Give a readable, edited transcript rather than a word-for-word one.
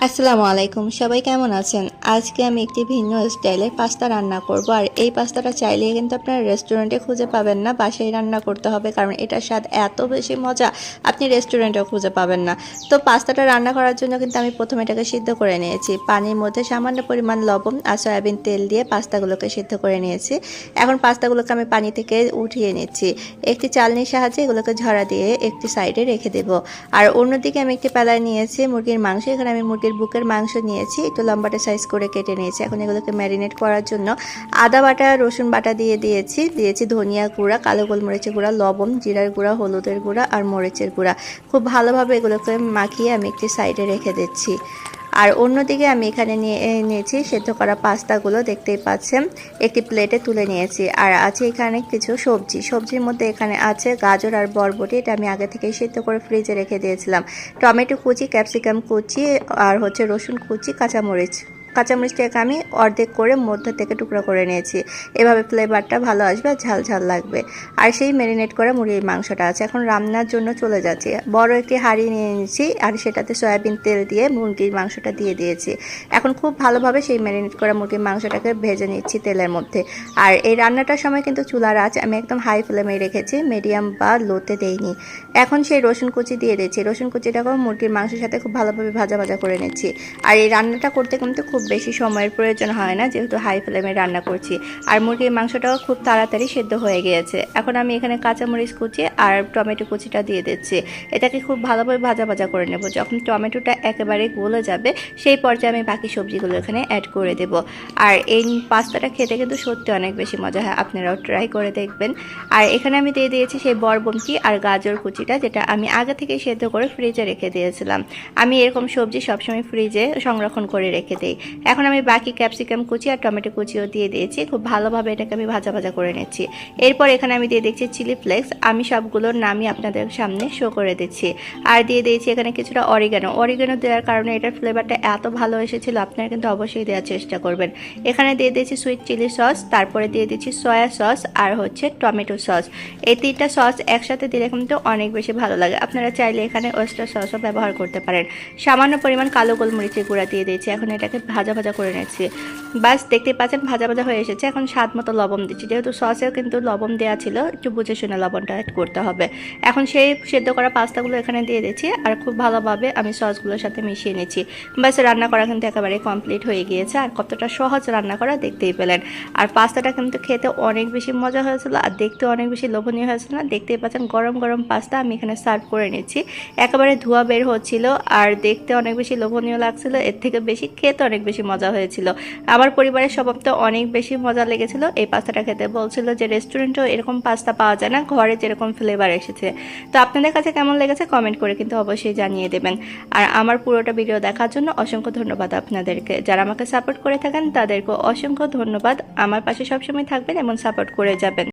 আসসালামু আলাইকুম, সবাই কেমন আছেন? আজকে আমি একটি ভিন্ন স্টাইলের পাস্তা রান্না করব। আর এই পাস্তাটা চাইলেই কিন্তু আপনারা রেস্টুরেন্টে খুঁজে পাবেন না, বাসায় রান্না করতে হবে, কারণ এটার স্বাদ এত বেশি মজা আপনি রেস্টুরেন্টেও খুঁজে পাবেন না। তো পাস্তাটা রান্না করার জন্য কিন্তু আমি প্রথমে এটাকে সিদ্ধ করে নিয়েছি। পানির মধ্যে সামান্য পরিমাণ লবণ আর সয়াবিন তেল দিয়ে পাস্তাগুলোকে সিদ্ধ করে নিয়েছি। এখন পাস্তাগুলোকে আমি পানি থেকে উঠিয়ে নিচ্ছি। একটি চালনির সাহায্যে এগুলোকে ঝরা দিয়ে একটি সাইডে রেখে দেব। আর অন্যদিকে আমি একটি পেলায় নিয়েছি মুরগির মাংস। এখানে আমি মুরগির বুকের মাংস নিয়েছি, একটু লম্বাটে সাইজ করে কেটে নিয়েছি। এখন এগুলোকে ম্যারিনেট করার জন্য আদা বাটা, রসুন বাটা দিয়েছি ধনিয়া গুঁড়া, কালো গোলমরিচের গুঁড়া, লবণ, জিরার গুঁড়া, হলুদের গুঁড়া আর মরিচের গুঁড়া। খুব ভালোভাবে এগুলোকে মাখিয়ে আমি একটি সাইডে রেখে দিচ্ছি। আর অন্যদিকে আমি এখানে নিয়েছি সেদ্ধ করা পাস্তাগুলো, দেখতেই পাচ্ছেন, একটি প্লেটে তুলে নিয়েছি। আর আছে এখানে কিছু সবজির মধ্যে এখানে আছে গাজর আর বরবটি, এটা আমি আগে থেকেই সেদ্ধ করে ফ্রিজে রেখে দিয়েছিলাম। টমেটো কুচি, ক্যাপসিকাম কুচি আর রসুন কুচি, কাঁচামরিচটাকে আমি অর্ধেক করে মধ্যে থেকে টুকরো করে নিয়েছি। এভাবে ফ্লেভারটা ভালো আসবে আর ঝাল ঝাল লাগবে। আর সেই ম্যারিনেট করা মুরগির মাংসটা আছে। এখন রান্নার জন্য চলে যাচ্ছি। বড় একটি হাঁড়ি নিয়ে নিয়েছি আর সেটাতে সয়াবিন তেল দিয়ে মুরগির মাংসটা দিয়ে দিয়েছি। এখন খুব ভালোভাবে সেই ম্যারিনেট করা মুরগির মাংসটাকে ভেজে নিচ্ছি তেলের মধ্যে। আর এই রান্নাটার সময় কিন্তু চুলার আঁচ আমি একদম হাই ফ্লেমে রেখেছি, মিডিয়াম বা লোতে দেইনি। এখন সেই রসুন কুচি দিয়ে দিচ্ছি। রসুন কুচিটাকেও মুরগির মাংসের সাথে খুব ভালোভাবে ভাজা করে নিচ্ছি। আর এই রান্নাটা করতে কিন্তু খুব বেশি সময়ের প্রয়োজন হয় না, যেহেতু হাই ফ্লেমে রান্না করছি। আর মুরগির মাংসটাও খুব তাড়াতাড়ি সেদ্ধ হয়ে গিয়েছে। এখন আমি এখানে কাঁচামরিচ কুচি আর টমেটো কুচিটা দিয়ে দিচ্ছি। এটাকে খুব ভালোভাবে ভাজা করে নেব। যখন টমেটোটা একেবারে গলে যাবে সেই পর্যায়ে আমি বাকি সবজিগুলো এখানে অ্যাড করে দেব। আর এই পাস্তাটা খেতে কিন্তু সত্যি অনেক বেশি মজা হয়, আপনারাও ট্রাই করে দেখবেন। আর এখানে আমি দিয়ে দিয়েছি সেই বরবটি আর গাজর কুচিটা, যেটা আমি আগে থেকে সেদ্ধ করে ফ্রিজে রেখে দিয়েছিলাম। আমি এরকম সবজি সবসময় ফ্রিজে সংরক্ষণ করে রেখে দিই। এখন আমি বাকি ক্যাপসিকাম কুচি আর টমেটো কুচিও দিয়ে দিয়েছি। খুব ভালোভাবে এটাকে আমি ভাজা করে নিচ্ছি। এরপর এখানে আমি দিয়ে দিচ্ছি চিলি ফ্লেক্স। আমি সবগুলোর নামই আপনাদের সামনে শো করে দিচ্ছি। আর দিয়ে দিয়েছি এখানে কিছুটা অরিগানো দেওয়ার কারণে এটার ফ্লেভারটা এত ভালো এসেছিল, আপনারা কিন্তু অবশ্যই দেওয়ার চেষ্টা করবেন। এখানে দিয়ে দিয়েছি সুইট চিলি সস, তারপরে দিয়ে দিচ্ছি সয়া সস আর টমেটো সস। এই তিনটা সস একসাথে দিলে কিন্তু অনেক বেশি ভালো লাগে। আপনারা চাইলে এখানে ওয়েস্টার সসও ব্যবহার করতে পারেন। সামান্য পরিমাণ কালো গোলমরিচের গুঁড়া দিয়ে দিয়েছি। এখন এটাকে ভাজা করে নিচ্ছি। বাস, দেখতে পাচ্ছেন ভাজা হয়ে এসেছে। এখন স্বাদ মতো লবণ দিচ্ছি, যেহেতু সসেও কিন্তু লবণ দেওয়া ছিল, একটু বুঝে শুনে লবণটা অ্যাড করতে হবে। এখন সেই সেদ্ধ করা পাস্তাগুলো এখানে দিয়ে দিচ্ছি আর খুব ভালোভাবে আমি সসগুলোর সাথে মিশিয়ে নিচ্ছি। বাস, রান্না করা কিন্তু একেবারে কমপ্লিট হয়ে গিয়েছে। আর কতটা সহজ রান্না করা দেখতেই পেলেন। আর পাস্তাটা কিন্তু খেতে অনেক বেশি মজা হয়েছিল আর দেখতে অনেক বেশি লোভনীয় হয়েছিল না। দেখতেই পাচ্ছেন গরম পাস্তা আমি এখানে সার্ভ করে নিচ্ছি। একেবারে ধোঁয়া বের হচ্ছিল আর দেখতে অনেক বেশি লোভনীয় লাগছিল। এর থেকে বেশি খেতে অনেক বেশি মজা হয়েছিল। আমার পরিবারের সবার তো অনেক বেশি মজা লেগেছিল এই পাস্তাটা খেতে। বলছিল যে রেস্টুরেন্টেও এরকম পাস্তা পাওয়া যায় না, ঘরে যেরকম ফ্লেভার এসেছে। তো আপনাদের কাছে কেমন লেগেছে কমেন্ট করে কিন্তু অবশ্যই জানিয়ে দেবেন। আর আমার পুরোটা ভিডিও দেখার জন্য অসংখ্য ধন্যবাদ আপনাদেরকে। যারা আমাকে সাপোর্ট করে থাকেন তাদেরকে অসংখ্য ধন্যবাদ। আমার পাশে সবসময় থাকবেন এবং সাপোর্ট করে যাবেন।